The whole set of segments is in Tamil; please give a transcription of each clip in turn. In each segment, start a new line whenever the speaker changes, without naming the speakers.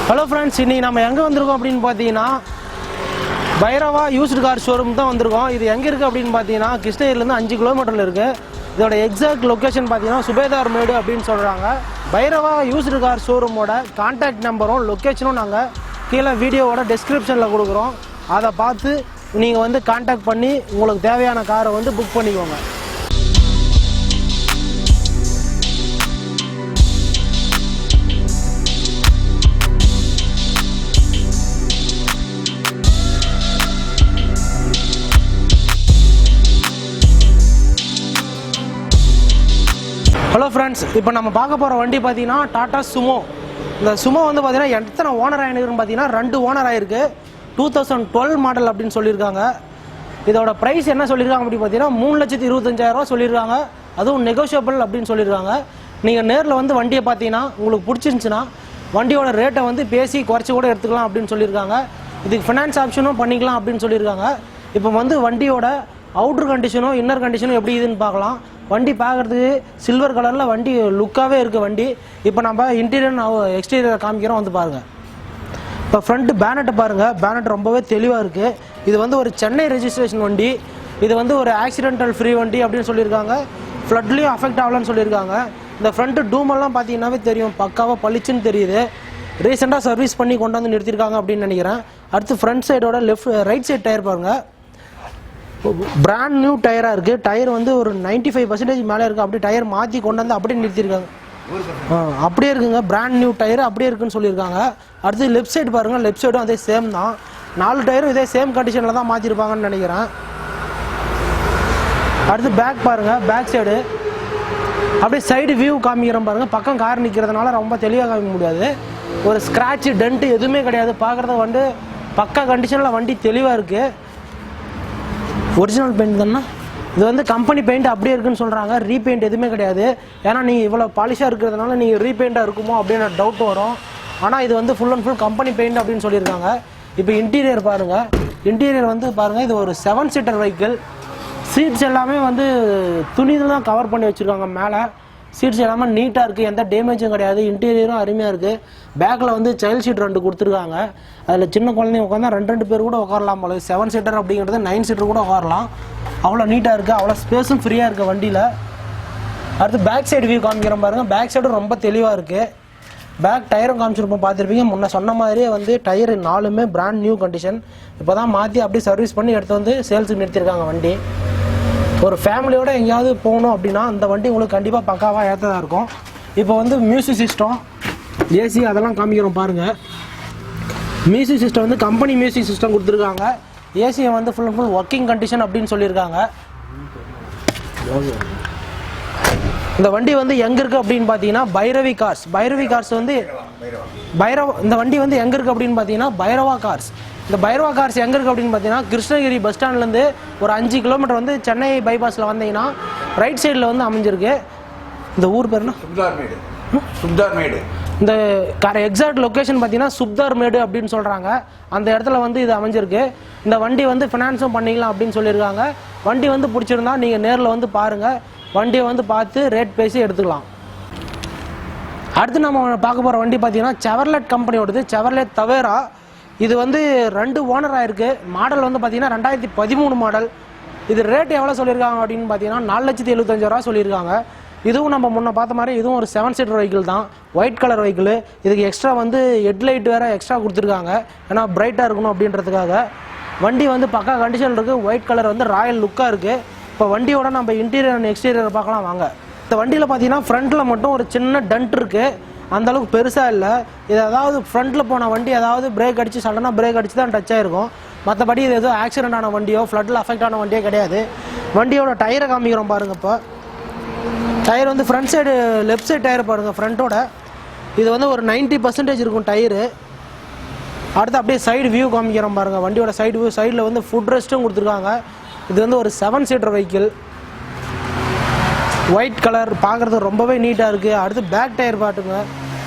Hello friends, இன்னைக்கு நம்ம எங்க வந்திருக்கோம் அப்படினு பாத்தீங்கன்னா பைரவா யூஸ்டு கார் ஷோரூம் தான் வந்திருக்கோம். இது எங்க இருக்கு அப்படினு பாத்தீங்கன்னா கிருஷ்ணகிரில இருந்து 5 கிலோமீட்டர்ல இருக்கு. இதோட எக்ஸாக்ட் லொகேஷன் பாத்தீங்கன்னா சுபேதார் மேடு அப்படினு சொல்றாங்க. பைரவா யூஸ்டு கார் ஷோரூமோட கான்டாக்ட் நம்பரும் லொகேஷனும் நாங்க கீழ வீடியோவோட டிஸ்கிரிப்ஷன்ல கொடுக்குறோம். அதை பார்த்து நீங்க வந்து கான்டாக்ட் பண்ணி உங்களுக்கு தேவையான காரை வந்து புக் பண்ணிக்கோங்க. ஹலோ ஃப்ரெண்ட்ஸ், இப்போ நம்ம பார்க்க போகிற வண்டி பார்த்தீங்கன்னா டாடா சுமோ. இந்த சுமோ வந்து பார்த்தீங்கன்னா எத்தனை ஓனர் ஆகிருக்குன்னு பார்த்தீங்கன்னா 2 ஓனர் ஆகிருக்கு. 2012 மாடல் அப்படின்னு சொல்லியிருக்காங்க. இதோட ப்ரைஸ் என்ன சொல்லியிருக்காங்க அப்படி பார்த்தீங்கன்னா 3,25,000 சொல்லியிருக்காங்க. அதுவும் நெகோஷியபிள் அப்படின்னு சொல்லியிருக்காங்க. நீங்கள் நேரில் வந்து வண்டியை பார்த்தீங்கன்னா உங்களுக்கு பிடிச்சிருந்துச்சுன்னா வண்டியோட ரேட்டை வந்து பேசி குறைச்சி கூட எடுத்துக்கலாம் அப்படின்னு சொல்லியிருக்காங்க. இதுக்கு ஃபினான்ஸ் ஆப்ஷனும் பண்ணிக்கலாம் அப்படின்னு சொல்லியிருக்காங்க. இப்போ வந்து வண்டியோட அவுட்டர் கண்டிஷனும் இன்னர் கண்டிஷனும் எப்படி இதுன்னு பார்க்கலாம். வண்டி பார்க்குறதுக்கு சில்வர் கலரில் வண்டி லுக்காகவே இருக்குது வண்டி. இப்போ நம்ம இன்டீரியர் எக்ஸ்டீரியர் காமிக்கிறோம், வந்து பாருங்கள். இப்போ ஃப்ரண்ட் பேனட்டை பாருங்கள், பேனட் ரொம்பவே தெளிவாக இருக்குது. இது வந்து ஒரு சென்னை ரெஜிஸ்ட்ரேஷன் வண்டி. இது வந்து ஒரு ஆக்சிடென்டல் ஃப்ரீ வண்டி அப்படின்னு சொல்லியிருக்காங்க. ஃப்ளட்லேயும் அஃபெக்ட் ஆகலன்னு சொல்லியிருக்காங்க. இந்த ஃப்ரண்ட்டு டூமெல்லாம் பார்த்தீங்கன்னாவே தெரியும், பக்காவாக பளிச்சுன்னு தெரியுது. ரீசெண்டாக சர்வீஸ் பண்ணி கொண்டு வந்து நிறுத்திருக்காங்க அப்படின்னு நினைக்கிறேன். அடுத்து ஃப்ரண்ட் சைடோட ரைட் சைட் டயர் பாருங்கள், பிராண்ட் நியூ டயராக இருக்குது. டயர் வந்து ஒரு 95% மேலே இருக்குது. அப்படியே டயர் மாற்றி கொண்டு வந்து அப்படியே நிறுத்திருக்காங்க. அப்படியே இருக்குங்க, பிராண்ட் நியூ டயர் அப்படியே இருக்குன்னு சொல்லியிருக்காங்க. அடுத்து லெஃப்ட் சைடு பாருங்கள், லெஃப்ட் சைடும் அதே சேம் தான். 4 டயரும் இதே சேம் கண்டிஷனில் தான் மாற்றிருப்பாங்கன்னு நினைக்கிறேன். அடுத்து பேக் பாருங்கள், பேக் சைடு அப்படியே சைடு வியூ காமிக்கிறோம் பாருங்கள். பக்கம் கார் நிற்கிறதுனால ரொம்ப தெளிவாக காமிக்க முடியாது. ஒரு ஸ்க்ராட்சு டென்ட்டு எதுவுமே கிடையாது. பார்க்குறது வந்து பக்கா கண்டிஷனில் வண்டி தெளிவாக இருக்குது. ஒரிஜினல் பெயிண்ட் தானே, இது வந்து கம்பெனி பெயிண்ட் அப்படியே இருக்குன்னு சொல்கிறாங்க. ரீபெயிண்ட் எதுவுமே கிடையாது. ஏன்னா நீங்கள் இவ்வளோ பாலிஷாக இருக்கிறதுனால நீங்கள் ரீபெயிண்டாக இருக்குமோ அப்படின்னு டவுட் வரும். ஆனால் இது வந்து full and full company paint அப்படின்னு சொல்லியிருக்காங்க. இப்போ இன்டீரியர் பாருங்கள், இன்டீரியர் வந்து பாருங்கள், இது ஒரு 7 சீட்டர் வெஹிக்கிள். சீட்ஸ் எல்லாமே வந்து துணியில் தான் கவர் பண்ணி வச்சுருக்காங்க. மேலே சீட்ஸ் எல்லாமே நீட்டாக இருக்குது, எந்த டேமேஜும் கிடையாது. இன்டீரியரும் அருமையாக இருக்குது. பேக்கில் வந்து சைல்ட் சீட் 2 கொடுத்துருக்காங்க. அதில் சின்ன குழந்தைங்க உட்காந்தா 2 பேர் கூட உட்காரலாம் போல. 7 சீட்டர் அப்படிங்கிறது 9 சீட்டர் கூட உட்காரலாம். அவ்வளோ நீட்டாக இருக்குது, அவ்வளோ ஸ்பேஸும் ஃப்ரீயாக இருக்குது வண்டியில். அடுத்து பேக் சைடு வியூ காமிக்கிறோம் பாருங்கள். பேக் சைடும் ரொம்ப தெளிவாக இருக்குது. பேக் டயரும் காமிச்சிருப்போம், பார்த்துருப்பீங்க. முன்ன சொன்ன மாதிரியே வந்து டயர் 4மே பிராண்ட் நியூ கண்டிஷன். இப்போ தான் மாற்றி அப்படியே சர்வீஸ் பண்ணி எடுத்து வந்து சேல்ஸுக்கு நிறுத்திருக்காங்க வண்டி. ஒரு ஃபேமிலியோடு எங்கேயாவது போகணும் அப்படின்னா அந்த வண்டி உங்களுக்கு கண்டிப்பாக பக்காவாக ஏற்றதாக இருக்கும். இப்போ வந்து மியூசிக் சிஸ்டம், ஏசி அதெல்லாம் காமிக்கிறோம் பாருங்கள். மியூசிக் சிஸ்டம் வந்து கம்பெனி மியூசிக் சிஸ்டம் கொடுத்துருக்காங்க. ஏசியை வந்து full and full working condition அப்படின்னு சொல்லியிருக்காங்க. இந்த வண்டி வந்து எங்கே இருக்குது அப்படின்னு பார்த்தீங்கன்னா பைரவி கார்ஸ். பைரவி கார்ஸ் வந்து இந்த வண்டி வந்து எங்கே இருக்குது அப்படின்னு பார்த்தீங்கன்னா பைரவா கார்ஸ். இந்த பைரவா கார்ஸ் எங்கே இருக்குது அப்படின்னு பார்த்தீங்கன்னா கிருஷ்ணகிரி பஸ் ஸ்டாண்ட்லேருந்து ஒரு 5 கிலோமீட்டர் வந்து சென்னை பைபாஸில் வந்தீங்கன்னா ரைட் சைடில் வந்து அமைஞ்சிருக்கு. இந்த ஊர் பேர்னா சுப்தார் மேடு. இந்த எக்ஸாக்ட் லொக்கேஷன் பார்த்தீங்கன்னா சுப்தார் மேடு அப்படின்னு சொல்கிறாங்க. அந்த இடத்துல வந்து இது அமைஞ்சிருக்கு. இந்த வண்டி வந்து ஃபினான்ஸும் பண்ணிக்கலாம் அப்படின்னு சொல்லியிருக்காங்க. வண்டி வந்து பிடிச்சிருந்தா நீங்கள் நேரில் வந்து பாருங்கள், வண்டியை வந்து பார்த்து ரேட் பேசி எடுத்துக்கலாம். அடுத்து நம்ம பார்க்க போகிற வண்டி பார்த்தீங்கன்னா செவர்லெட் கம்பெனியோடது, செவர்லெட் தவேரா. இது வந்து 2 ஓனர் ஆயிருக்கு. மாடல் வந்து பார்த்தீங்கன்னா 2013 மாடல். இது ரேட் எவ்வளோ சொல்லியிருக்காங்க அப்படின்னு பார்த்தீங்கன்னா 4,75,000 சொல்லியிருக்காங்க. இதுவும் நம்ம முன்ன பார்த்த மாதிரி இதுவும் ஒரு 7 சீட்டர் வெஹிக்கிள் தான், ஒயிட் கலர் வெஹிக்கிள். இதுக்கு எக்ஸ்ட்ரா வந்து ஹெட்லைட் வேறு எக்ஸ்ட்ரா கொடுத்துருக்காங்க, ஏன்னா பிரைட்டாக இருக்கணும் அப்படின்றதுக்காக. வண்டி வந்து பக்கா கண்டிஷன் இருக்குது. ஒயிட் கலர் வந்து ராயல் லுக்காக இருக்குது. இப்போ வண்டியோட நம்ம இன்டீரியர் அண்ட் எக்ஸ்டீரியர் பார்க்கலாம் வாங்க. இந்த வண்டியில் பார்த்தீங்கன்னா ஃப்ரண்ட்டில் மட்டும் ஒரு சின்ன டண்ட் இருக்குது, அந்தளவுக்கு பெருசாக இல்லை. இது அதாவது ஃப்ரண்ட்டில் போன வண்டி ஏதாவது பிரேக் அடித்து சடனாக பிரேக் அடித்து தான் டச் ஆகிருக்கும். மற்றபடி இது எதுவும் ஆக்சிடென்ட் ஆன வண்டியோ ஃப்ளட்டில் அஃபெக்ட் ஆன வண்டியோ கிடையாது. வண்டியோட டயரை காமிக்கிறோம் பாருங்கள். இப்போ டயர் வந்து front side left side tyre பாருங்கள், ஃப்ரண்ட்டோட இது வந்து ஒரு 90% இருக்கும் டயரு. அடுத்து அப்படியே சைடு வியூ காமிக்கிறோம் பாருங்கள். வண்டியோட சைடு வியூ, சைடில் வந்து ஃபுட் ரெஸ்ட்டும் கொடுத்துருக்காங்க. இது வந்து ஒரு 7 சீட்டர் வெஹிக்கிள், ஒயிட் கலர், பார்க்குறது ரொம்பவே நீட்டாக இருக்குது. அடுத்து பேக் டயர் பாட்டுங்க.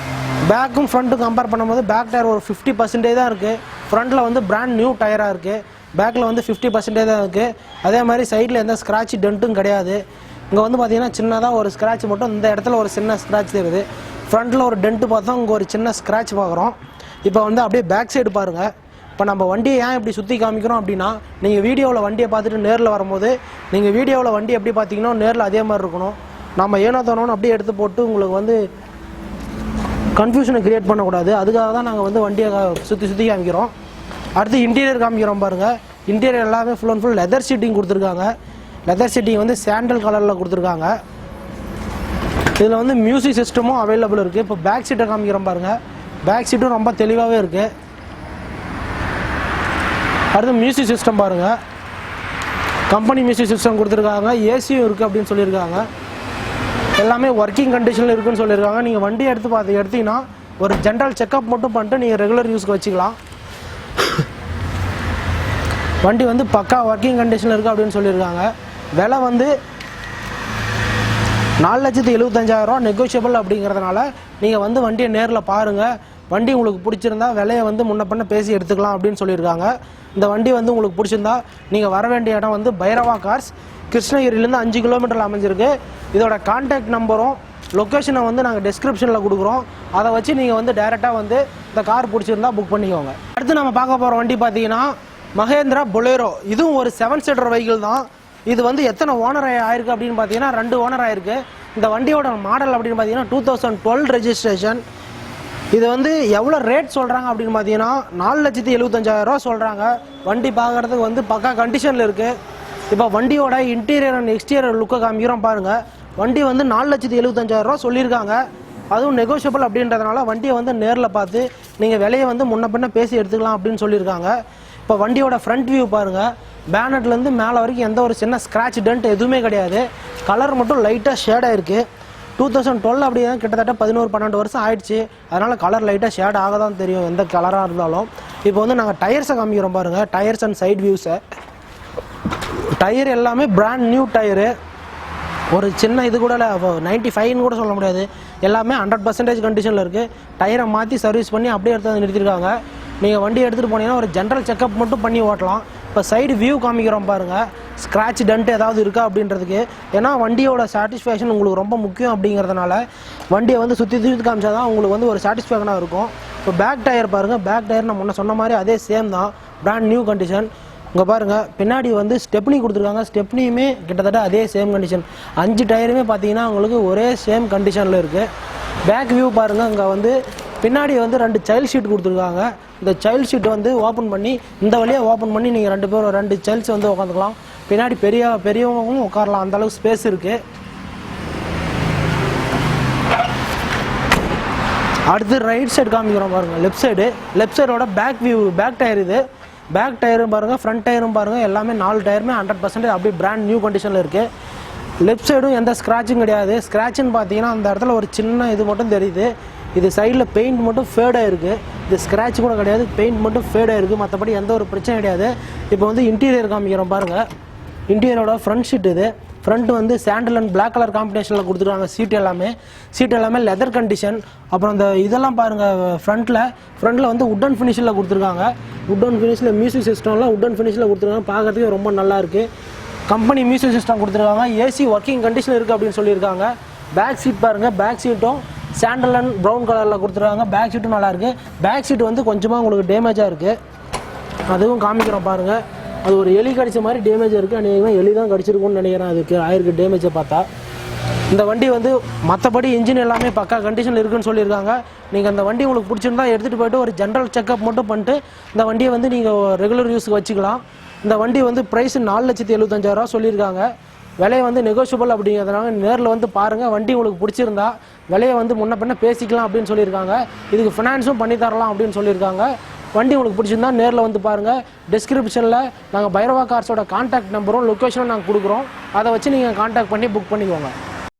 பேக்கும் ஃப்ரண்ட்டும் கம்பேர் பண்ணும்போது பேக் டயர் ஒரு 50% தான் இருக்குது. ஃப்ரண்ட்டில் வந்து பிராண்ட் நியூ டயராக இருக்குது. பேக்கில் வந்து 50% தான் இருக்குது. அதே மாதிரி சைடில் எந்த ஸ்க்ராட்ச் டென்ட்டும் கிடையாது. இங்கே வந்து பார்த்தீங்கன்னா சின்னதாக ஒரு ஸ்க்ராட்ச் மட்டும், இந்த இடத்துல ஒரு சின்ன ஸ்க்ராட்ச் தெரியுது. ஃப்ரண்ட்டில் ஒரு டென்ட்டு பார்த்தோம், இங்கே ஒரு சின்ன ஸ்க்ராட்ச் பார்க்குறோம். இப்போ வந்து அப்படியே பேக் சைடு பாருங்கள். இப்போ நம்ம வண்டியை ஏன் இப்படி சுற்றி காமிக்கிறோம் அப்படின்னா, நீங்கள் வீடியோவில் வண்டியை பார்த்துட்டு நேரில் வரும்போது நீங்கள் வீடியோவில் வண்டி எப்படி பார்த்தீங்கன்னா நேரில் அதே மாதிரி இருக்கணும். நம்ம ஏனோ தானோன்னு அப்படியே எடுத்து போட்டு உங்களுக்கு வந்து கன்ஃபியூஷனை க்ரியேட் பண்ணக்கூடாது. அதுக்காக தான் நாங்கள் வந்து வண்டியை சுற்றி காமிக்கிறோம். அடுத்து இன்டீரியர் காமிக்கிறோம் பாருங்கள். இன்டீரியர் எல்லாமே full and full leather seating கொடுத்துருக்காங்க. லெதர் சீட்டிங் வந்து சாண்டல் கலரில் கொடுத்துருக்காங்க. இதில் வந்து மியூசிக் சிஸ்டமும் அவைலபிள் இருக்குது. இப்போ பேக் சீட்டை காமிக்கிறோம் பாருங்கள். பேக் சீட்டும் ரொம்ப தெளிவாகவே இருக்குது. அடுத்து மியூசிக் சிஸ்டம் பாருங்கள். கம்பெனி மியூசிக் சிஸ்டம் கொடுத்துருக்காங்க. ஏசியும் இருக்குது அப்படின்னு சொல்லியிருக்காங்க. எல்லாமே ஒர்க்கிங் கண்டிஷனில் இருக்குதுன்னு சொல்லியிருக்காங்க. நீங்கள் வண்டி எடுத்தீங்கன்னா ஒரு ஜென்ரல் செக்அப் மட்டும் பண்ணிட்டு நீங்கள் ரெகுலர் யூஸ்க்கு வச்சுக்கலாம். வண்டி வந்து பக்கா ஒர்க்கிங் கண்டிஷனில் இருக்குது அப்படின்னு சொல்லியிருக்காங்க. விலை வந்து 4,75,000 நெகோஷியபிள் அப்படிங்கிறதுனால நீங்கள் வந்து வண்டியை நேரில் பாருங்கள். வண்டி உங்களுக்கு பிடிச்சிருந்தா விலையை வந்து முன்ன பண்ண பேசி எடுத்துக்கலாம் அப்படின்னு சொல்லியிருக்காங்க. இந்த வண்டி வந்து உங்களுக்கு பிடிச்சிருந்தா நீங்கள் வர வேண்டிய இடம் வந்து பைரவா கார்ஸ், கிருஷ்ணகிரிலேருந்து 5 கிலோமீட்டரில் அமைஞ்சிருக்கு. இதோட கான்டாக்ட் நம்பரும் லொக்கேஷனை வந்து நாங்கள் டிஸ்கிரிப்ஷனில் கொடுக்குறோம். அதை வச்சு நீங்கள் வந்து டைரெக்டாக வந்து இந்த கார் பிடிச்சிருந்தா புக் பண்ணிக்கோங்க. அடுத்து நம்ம பார்க்க போகிற வண்டி பார்த்தீங்கன்னா மகேந்திரா பொலேரோ. இதுவும் ஒரு 7 சீட்டர் வெஹிக்கிள் தான். இது வந்து எத்தனை ஓனர் ஆயிருக்கு அப்படின்னு பார்த்தீங்கன்னா 2 ஓனர் ஆயிருக்கு. இந்த வண்டியோட மாடல் அப்படின்னு பார்த்தீங்கன்னா 2012 ரெஜிஸ்ட்ரேஷன். இது வந்து எவ்வளோ ரேட் சொல்கிறாங்க அப்படின்னு பார்த்தீங்கன்னா 4,75,000 சொல்கிறாங்க. வண்டி பார்க்குறதுக்கு வந்து பக்கா கண்டிஷனில் இருக்குது. இப்போ வண்டியோட இன்டீரியர் அண்ட் எக்ஸ்டீரியர் லுக்கை காமிக்கிறோம் பாருங்கள். வண்டி வந்து 4,75,000 சொல்லியிருக்காங்க. அதுவும் நெகோஷியபிள் அப்படின்றதுனால வண்டியை வந்து நேரில் பார்த்து நீங்கள் விலையை வந்து முன்ன பின்ன பேசி எடுத்துக்கலாம் அப்படின்னு சொல்லியிருக்காங்க. இப்போ வண்டியோட ஃப்ரண்ட் வியூ பாருங்கள். பேனட்லேருந்து மேலே வரைக்கும் எந்த ஒரு சின்ன ஸ்க்ராட்ச் டென்ட் எதுவுமே கிடையாது. கலர் மட்டும் லைட்டாக ஷேடாக இருக்குது. 2012 அப்படி தான் கிட்டத்தட்ட 11-12 வருஷம் ஆயிடுச்சு. அதனால் கலர் லைட்டாக ஷேட் ஆக தான் தெரியும் எந்த கலராக இருந்தாலும். இப்போ வந்து நாங்கள் டயர்ஸை காமிக்கிறோம் பாருங்கள். டயர்ஸ் அண்ட் சைட் வியூஸை. டயர் எல்லாமே பிராண்ட் நியூ டயரு. ஒரு சின்ன இது கூட 95ன்னு கூட சொல்ல முடியாது. எல்லாமே 100% கண்டிஷனில் இருக்குது. டயரை மாற்றி சர்வீஸ் பண்ணி அப்படியே எடுத்து வந்து நிறுத்திருக்காங்க. நீங்கள் வண்டி எடுத்துகிட்டு போனீங்கன்னா ஒரு ஜென்ரல் செக்அப் மட்டும் பண்ணி ஓட்டலாம். இப்போ சைடு வியூ காமிக்கிறோம் பாருங்கள். ஸ்க்ராட்ச் டென்ட் ஏதாவது இருக்கா அப்படின்றதுக்கு. ஏன்னா வண்டியோட சாட்டிஸ்ஃபேக்ஷன் உங்களுக்கு ரொம்ப முக்கியம் அப்படிங்கிறதுனால வண்டியை வந்து சுற்றி காமிச்சா தான் உங்களுக்கு வந்து ஒரு சாட்டிஸ்ஃபேக்ஷனாக இருக்கும். இப்போ பேக் டயர் பாருங்கள். பேக் டயர் நான் முன்ன சொன்ன மாதிரி அதே சேம் தான், பிராண்ட் நியூ கண்டிஷன். இங்கே பாருங்கள், பின்னாடி வந்து ஸ்டெப்னி கொடுத்துருக்காங்க. ஸ்டெப்னியுமே கிட்டத்தட்ட அதே சேம் கண்டிஷன். 5 டயருமே பார்த்தீங்கன்னா உங்களுக்கு ஒரே சேம் கண்டிஷனில் இருக்குது. பேக் வியூ பாருங்கள். இங்கே வந்து பின்னாடி வந்து 2 சைல்ட் ஷீட் கொடுத்துருக்காங்க. இந்த சைல்ட் ஷீட் வந்து ஓப்பன் பண்ணி இந்த வழியாக ஓப்பன் பண்ணி நீங்கள் 2 சைல்ட்ஸ் வந்து உட்காந்துக்கலாம். பின்னாடி பெரியவங்களும் உட்காரலாம். அந்தளவுக்கு ஸ்பேஸ் இருக்குது. அடுத்து ரைட் சைடு காமிக்கிறோம் பாருங்கள். லெஃப்ட் சைடோட பேக் வியூ. பேக் டயர் இது. பேக் டயரும் பாருங்கள், ஃப்ரண்ட் டயரும் பாருங்கள். எல்லாமே 4 டயருமே 100% அப்படியே பிராண்ட் நியூ கண்டிஷனில் இருக்குது. லெஃப்ட் சைடும் எந்த ஸ்க்ராட்சும் கிடையாது. ஸ்க்ராட்சுன்னு பார்த்தீங்கன்னா அந்த இடத்துல ஒரு சின்ன இது மட்டும் தெரியுது. இது சைடில் பெயிண்ட் மட்டும் ஃபேடாக இருக்குது. இது ஸ்க்ராட்ச் கூட கிடையாது, பெயிண்ட் மட்டும் ஃபேடாக இருக்குது. மற்றபடி எந்த ஒரு பிரச்சனை கிடையாது. இப்போ வந்து இன்டீரியர் காமிக்கிறோம் பாருங்கள். இன்டீரியரோட ஃப்ரண்ட் ஷீட் இது. ஃப்ரண்ட் வந்து சாண்டல் அண்ட் பிளாக் கலர் காம்பினேஷனில் கொடுத்துருக்காங்க. சீட் எல்லாமே லெதர் கண்டிஷன். அப்புறம் இந்த இதெல்லாம் பாருங்கள். ஃப்ரண்ட்டில் வந்து உட்டன் ஃபினிஷில் கொடுத்துருக்காங்க. உட்டன் ஃபினிஷில் மியூசிக் சிஸ்டம்லாம் உட்டன் ஃபினிஷில் கொடுத்துருக்காங்க. பார்க்கறதுக்கு ரொம்ப நல்லாயிருக்கு. கம்பெனி மியூசிக் சிஸ்டம் கொடுத்துருக்காங்க. ஏசி ஒர்க்கிங் கண்டிஷனில் இருக்குது அப்படின்னு சொல்லியிருக்காங்க. பேக் சீட் பாருங்கள். பேக் சீட்டும் சாண்டல் அண்ட் ப்ரௌன் கலரில் கொடுத்துருக்காங்க. பேக் சீட்டும் நல்லாயிருக்கு. பேக் சீட் வந்து கொஞ்சமாக உங்களுக்கு டேமேஜாக இருக்குது. அதுவும் காமிக்கிறோம் பாருங்கள். அது ஒரு எலி கடிச்ச மாதிரி டேமேஜ் இருக்குது. அநேகமாக எலி தான் கடிச்சிருக்கும்னு நினைக்கிறேன். அதுக்கு ஆயிருக்கு டேமேஜை பார்த்தா. இந்த வண்டி வந்து மற்றபடி இன்ஜின் எல்லாமே பக்கா கண்டிஷனில் இருக்குன்னு சொல்லியிருக்காங்க. நீங்கள் அந்த வண்டி உங்களுக்கு பிடிச்சிருந்தா எடுத்துகிட்டு போய்ட்டு ஒரு ஜென்ரல் செக்அப் மட்டும் பண்ணிட்டு இந்த வண்டியை வந்து நீங்கள் ரெகுலர் யூஸுக்கு வச்சுக்கலாம். இந்த வண்டி வந்து ப்ரைஸ் 4,75,000 சொல்லியிருக்காங்க. விலையை வந்து நெகோஷியபிள் அப்படிங்கிறதுனால நேரில் வந்து பாருங்கள். வண்டி உங்களுக்கு பிடிச்சிருந்தா விலையை வந்து முன்ன பின்ன பேசிக்கலாம் அப்படின்னு சொல்லியிருக்காங்க. இதுக்கு ஃபினான்ஸும் பண்ணி தரலாம் அப்படின்னு சொல்லியிருக்காங்க. வண்டி உங்களுக்கு பிடிச்சிருந்தா நேரில் வந்து பாருங்கள். டிஸ்கிரிப்ஷனில் நாங்கள் பைரவா கார்ஸோட கான்டாக்ட் நம்பரும் லொக்கேஷனும் நாங்கள் கொடுக்குறோம். அதை வச்சு நீங்கள் கான்டாக்ட் பண்ணி புக் பண்ணிக்கோங்க.